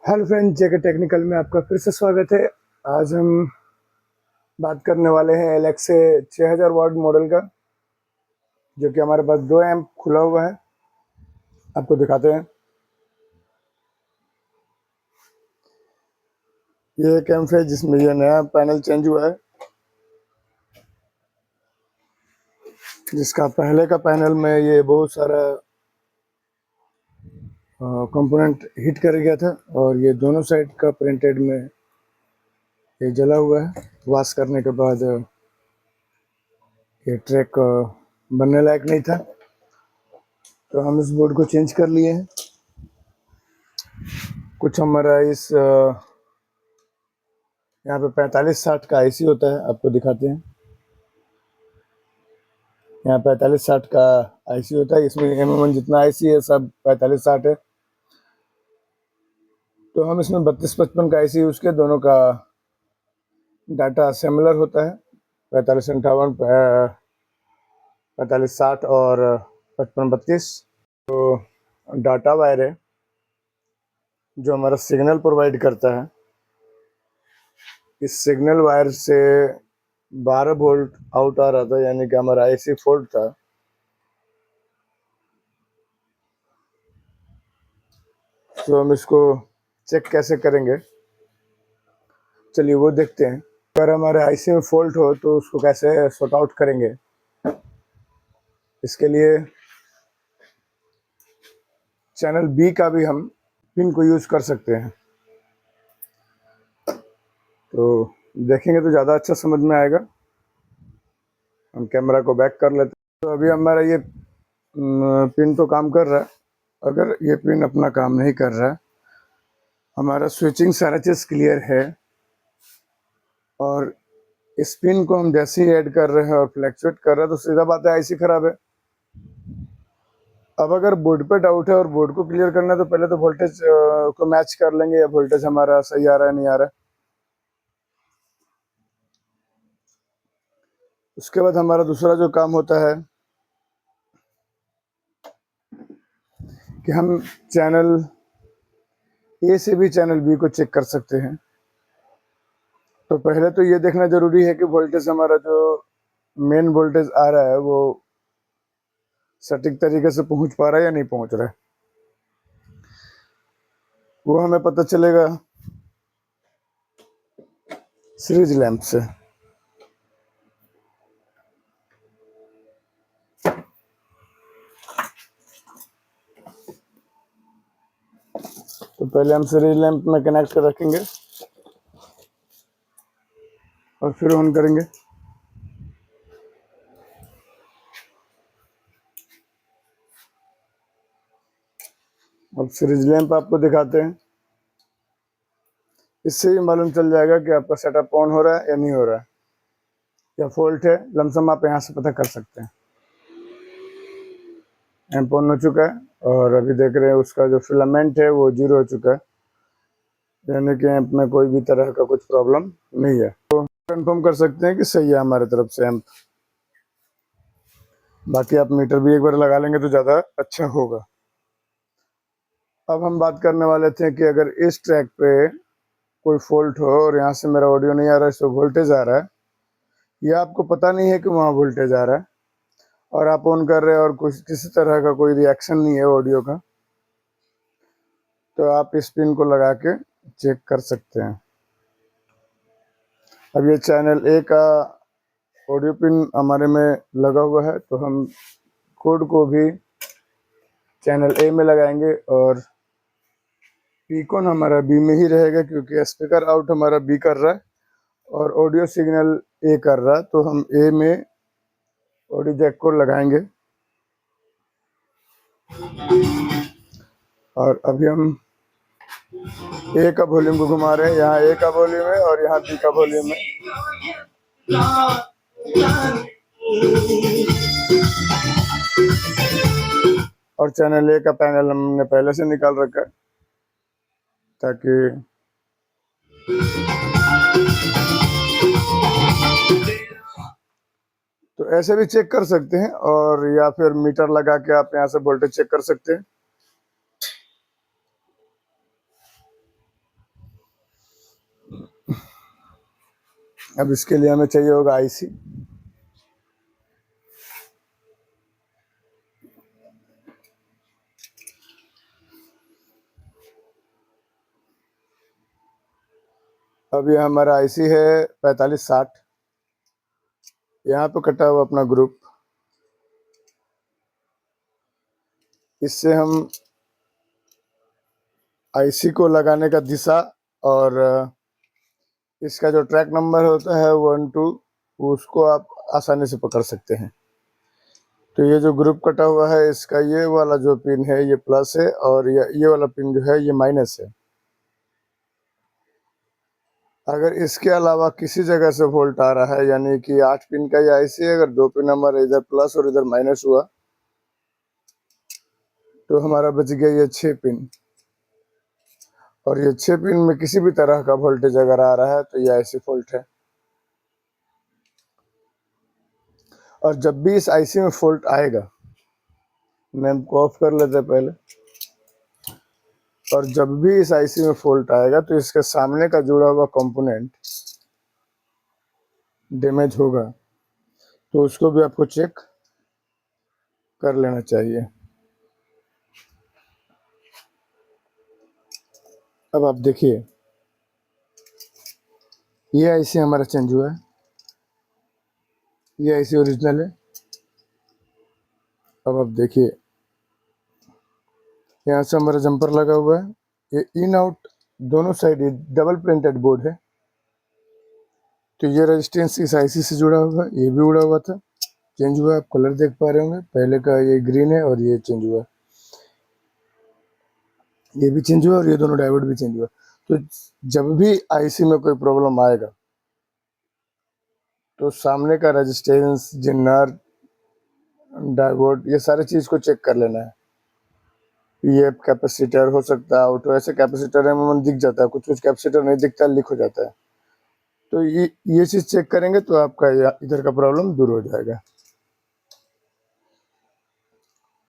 Hello friend, जेके technical में आपका फिर से स्वागत है। आज हम बात करने वाले हैं एलेक्से 6000 वाट मॉडल का, जो कि हमारे पास 2 एम्प खुला हुआ है। आपको दिखाते हैं। ये एक एम्प है जिसमें ये नया पैनल चेंज हुआ है, जिसका पहले का पैनल में ये बहुत सारा कंपोनेंट हिट कर गया था और ये दोनों साइड का प्रिंटेड में ये जला हुआ है। वॉश करने के बाद ये ट्रैक बनने लायक नहीं था, तो हम इस बोर्ड को चेंज कर लिए हैं। कुछ हमारा इस यहाँ पे 4560 का आईसी होता है, आपको दिखाते हैं। यहाँ 4560 का आईसी होता है, इसमें M1 जितना आईसी है सब 4560 है। तो हम इसमें 3255 का आईसी यूज किया, दोनों का डाटा सिमिलर होता है। 4558, 4560 और 5532। तो डाटा वायर है जो हमारा सिग्नल प्रोवाइड करता है। इस सिग्नल वायर से 12 वोल्ट आउट आ रहा था, यानी कि हमारा आईसी फॉल्ट था। तो हम इसको चेक कैसे करेंगे, चलिए वो देखते हैं। अगर हमारे आईसी में फॉल्ट हो तो उसको कैसे सॉर्ट आउट करेंगे। इसके लिए चैनल बी का भी हम पिन को यूज कर सकते हैं, तो देखेंगे तो ज़्यादा अच्छा समझ में आएगा। हम कैमरा को बैक कर लेते हैं। तो अभी हमारा ये पिन तो काम कर रहा है। अगर ये पिन अपना काम नहीं कर रहा है, हमारा स्विचिंग सारा चीज़ क्लियर है और इस पिन को हम जैसे ही ऐड कर रहे हैं और फ्लैक्चुएट कर रहे हैं, तो सीधा बात है आईसी खराब है। अब अगर बोर्ड पे डाउट है और बोर्ड को क्लियर करना है, तो पहले तो वोल्टेज को मैच कर लेंगे, या वोल्टेज हमारा सही आ रहा है नहीं आ रहा है। उसके बाद हमारा दूसरा जो काम होता है कि हम चैनल ए से भी चैनल बी को चेक कर सकते हैं। तो पहले तो ये देखना जरूरी है कि वोल्टेज हमारा जो मेन वोल्टेज आ रहा है वो सटीक तरीके से पहुंच पा रहा है या नहीं पहुंच रहा है। वो हमें पता चलेगा सीरीज लैंप से। तो पहले हम सीरीज लैंप में कनेक्ट कर रखेंगे और फिर ऑन करेंगे। अब सीरीज लैंप आपको दिखाते हैं। इससे ही मालूम चल जाएगा कि आपका सेटअप ऑन हो रहा है या नहीं हो रहा है, या फॉल्ट है। लमसम आप यहाँ से पता कर सकते हैं। एम्प ऑन हो चुका है और अभी देख रहे हैं उसका जो फिलामेंट है वो 0 हो चुका है, यानी कि एम्प में कोई भी तरह का कुछ प्रॉब्लम नहीं है। तो कंफर्म कर सकते हैं कि सही है हमारे तरफ से एम्प। बाकी आप मीटर भी एक बार लगा लेंगे तो ज़्यादा अच्छा होगा। अब हम बात करने वाले थे कि अगर इस ट्रैक पे कोई फॉल्ट हो और यहाँ से मेरा ऑडियो नहीं आ रहा है, इसमें वोल्टेज आ रहा है, या आपको पता नहीं है कि वहाँ वोल्टेज आ रहा है और आप ऑन कर रहे हैं और कुछ किसी तरह का कोई रिएक्शन नहीं है ऑडियो का, तो आप इस पिन को लगा के चेक कर सकते हैं। अब ये चैनल ए का ऑडियो पिन हमारे में लगा हुआ है, तो हम कोड को भी चैनल ए में लगाएंगे और पीकॉन हमारा बी में ही रहेगा, क्योंकि स्पीकर आउट हमारा बी कर रहा है और ऑडियो सिग्नल ए कर रहा है। तो हम ए में ऑडियो जैक को लगाएंगे और अभी हम ए का वॉल्यूम को घुमा रहे हैं। यहाँ ए का वॉल्यूम है और यहाँ बी का वॉल्यूम है। और चैनल ए का पैनल हमने पहले से निकाल रखा है, ताकि तो ऐसे भी चेक कर सकते हैं, और या फिर मीटर लगा के आप यहाँ से वोल्टेज चेक कर सकते हैं। अब इसके लिए हमें चाहिए होगा आईसी। अब ये हमारा आईसी है 4560। यहाँ पे कटा हुआ अपना ग्रुप। इससे हम आईसी को लगाने का दिशा और इसका जो ट्रैक नंबर होता है 1 2, उसको आप आसानी से पकड़ सकते हैं। तो ये जो ग्रुप कटा हुआ है इसका ये वाला जो पिन है ये प्लस है और ये वाला पिन जो है ये माइनस है। अगर इसके अलावा किसी जगह से वोल्ट आ रहा है, यानी कि 8 पिन का ये आईसी है, अगर 2 पिन हमारा इधर प्लस और इधर माइनस हुआ तो हमारा बच गया ये 6 पिन। और ये 6 पिन में किसी भी तरह का वोल्टेज अगर आ रहा है तो ये आईसी फॉल्ट है। और जब भी इस आईसी में फॉल्ट आएगा, मैम को ऑफ कर लेते हैं पहले। और जब भी इस आईसी में फॉल्ट आएगा तो इसके सामने का जुड़ा हुआ कंपोनेंट डैमेज होगा, तो उसको भी आपको चेक कर लेना चाहिए। अब आप देखिए, ये आईसी हमारा चेंज हुआ है, ये आईसी ओरिजिनल है। अब आप देखिए, यहाँ से हमारा जंपर लगा हुआ है, ये इन आउट दोनों साइड ये डबल प्रिंटेड बोर्ड है। तो ये रेजिस्टेंस इस आईसी से जुड़ा हुआ है, ये भी उड़ा हुआ था, चेंज हुआ। आप कलर देख पा रहे होंगे, पहले का ये ग्रीन है और ये चेंज हुआ, ये भी चेंज हुआ और ये दोनों डायोड भी चेंज हुआ। तो जब भी आईसी में कोई प्रॉब्लम आएगा तो सामने का रेजिस्टेंस, जेनर, डायोड, ये सारी चीज को चेक कर लेना है। ये कैपेसिटर हो सकता है, ऑटो ऐसे कैपेसिटर है मन दिख जाता है, कुछ कुछ कैपेसिटर नहीं दिखता, लीक हो जाता है। तो ये चीज चेक करेंगे तो आपका इधर का प्रॉब्लम दूर हो जाएगा।